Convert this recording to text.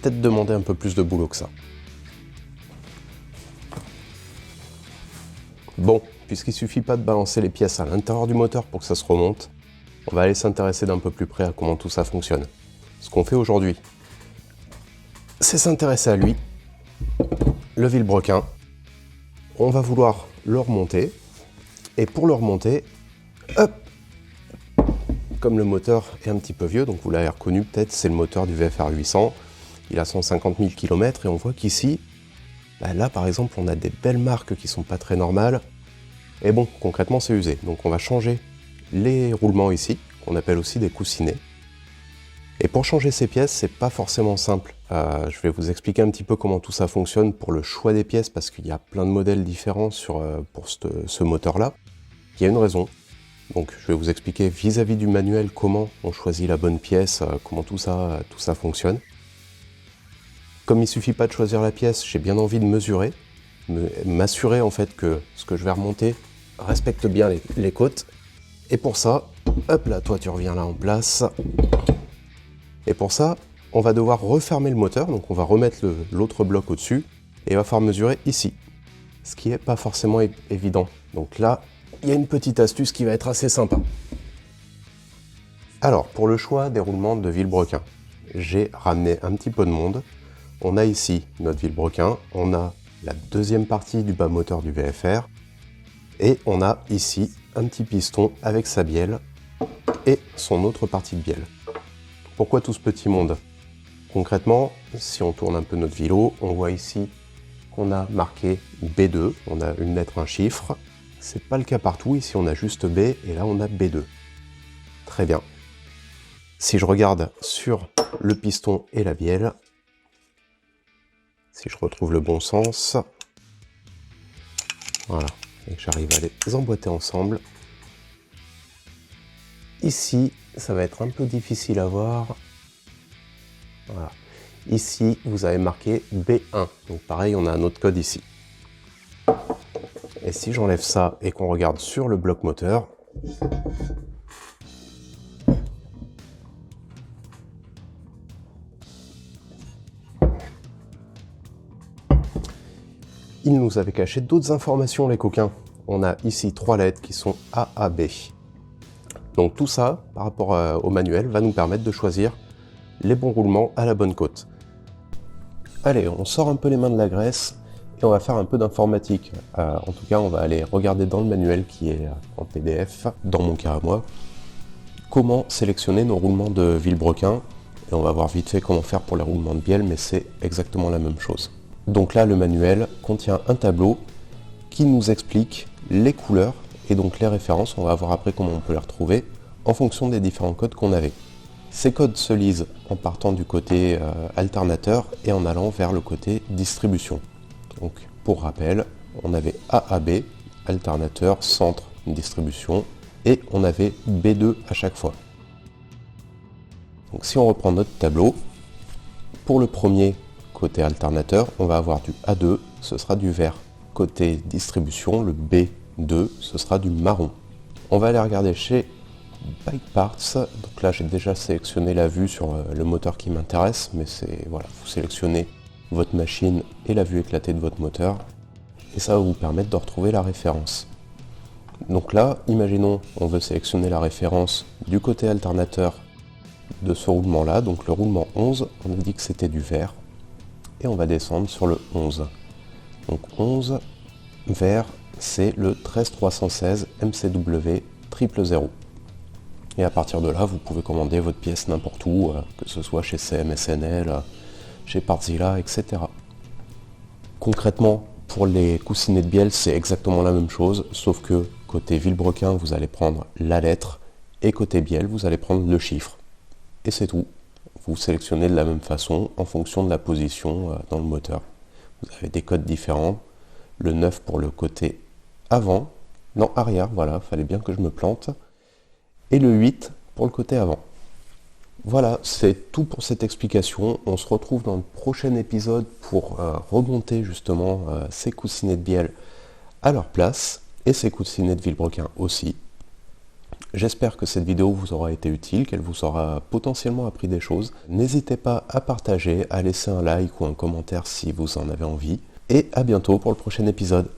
peut-être demander un peu plus de boulot que ça. Bon, puisqu'il suffit pas de balancer les pièces à l'intérieur du moteur pour que ça se remonte, on va aller s'intéresser d'un peu plus près à comment tout ça fonctionne. Ce qu'on fait aujourd'hui, c'est s'intéresser à lui, le vilebrequin. On va vouloir le remonter, et pour le remonter, hop, comme le moteur est un petit peu vieux, donc vous l'avez reconnu peut-être, c'est le moteur du VFR 800, il a 150 000 km, et on voit qu'ici, là par exemple, on a des belles marques qui sont pas très normales, et bon, concrètement c'est usé, donc on va changer les roulements ici, qu'on appelle aussi des coussinets. Et pour changer ces pièces, c'est pas forcément simple. Je vais vous expliquer un petit peu comment tout ça fonctionne pour le choix des pièces, parce qu'il y a plein de modèles différents pour ce moteur-là. Il y a une raison. Donc je vais vous expliquer vis-à-vis du manuel comment on choisit la bonne pièce, comment tout ça fonctionne. Comme il suffit pas de choisir la pièce, j'ai bien envie de mesurer, m'assurer en fait que ce que je vais remonter respecte bien les côtes. Et pour ça, hop là, toi tu reviens là en place. Et pour ça, on va devoir refermer le moteur, donc on va remettre l'autre bloc au-dessus, et il va falloir mesurer ici, ce qui n'est pas forcément évident. Donc là, il y a une petite astuce qui va être assez sympa. Alors, pour le choix des roulements de vilebrequin, j'ai ramené un petit peu de monde. On a ici notre vilebrequin, on a la deuxième partie du bas moteur du VFR, et on a ici un petit piston avec sa bielle et son autre partie de bielle. Pourquoi tout ce petit monde? Concrètement, si on tourne un peu notre vélo, on voit ici qu'on a marqué B2, on a une lettre, un chiffre. C'est pas le cas partout, ici on a juste B et là on a B2. Très bien. Si je regarde sur le piston et la bielle, si je retrouve le bon sens, voilà, et que j'arrive à les emboîter ensemble, ici, ça va être un peu difficile à voir. Voilà. Ici, vous avez marqué B1. Donc pareil, on a un autre code ici. Et si j'enlève ça et qu'on regarde sur le bloc moteur, ils nous avaient caché d'autres informations, les coquins. On a ici 3 lettres qui sont A, A, B. Donc tout ça, par rapport au manuel, va nous permettre de choisir les bons roulements à la bonne côte. Allez, on sort un peu les mains de la graisse et on va faire un peu d'informatique. En tout cas, on va aller regarder dans le manuel qui est en PDF, dans mon cas à moi, comment sélectionner nos roulements de vilebrequin. Et on va voir vite fait comment faire pour les roulements de bielle, mais c'est exactement la même chose. Donc là, le manuel contient un tableau qui nous explique les couleurs et donc les références. On va voir après comment on peut les retrouver en fonction des différents codes qu'on avait. Ces codes se lisent en partant du côté alternateur et en allant vers le côté distribution. Donc pour rappel, on avait AAB, alternateur, centre, distribution, et on avait B2 à chaque fois. Donc si on reprend notre tableau, pour le premier côté alternateur, on va avoir du A2, ce sera du vert. Côté distribution, le B2, ce sera du marron. On va aller regarder chez Bike Parts, donc là j'ai déjà sélectionné la vue sur le moteur qui m'intéresse, mais c'est voilà, vous sélectionnez votre machine et la vue éclatée de votre moteur, et ça va vous permettre de retrouver la référence. Donc là, imaginons, on veut sélectionner la référence du côté alternateur de ce roulement là, donc le roulement 11, on a dit que c'était du vert, et on va descendre sur le 11. Donc 11, vert, c'est le 13316 MCW 000. Et à partir de là, vous pouvez commander votre pièce n'importe où, que ce soit chez CMSNL, chez Partzilla, etc. Concrètement, pour les coussinets de bielle, c'est exactement la même chose, sauf que côté vilebrequin, vous allez prendre la lettre, et côté bielle, vous allez prendre le chiffre. Et c'est tout. Vous sélectionnez de la même façon, en fonction de la position dans le moteur. Vous avez des codes différents. Le 9 pour le côté avant, non arrière, voilà, fallait bien que je me plante. Et le 8 pour le côté avant. Voilà, c'est tout pour cette explication. On se retrouve dans le prochain épisode pour remonter justement ces coussinets de bielle à leur place et ces coussinets de vilebrequin aussi. J'espère que cette vidéo vous aura été utile, qu'elle vous aura potentiellement appris des choses. N'hésitez pas à partager, à laisser un like ou un commentaire si vous en avez envie. Et à bientôt pour le prochain épisode.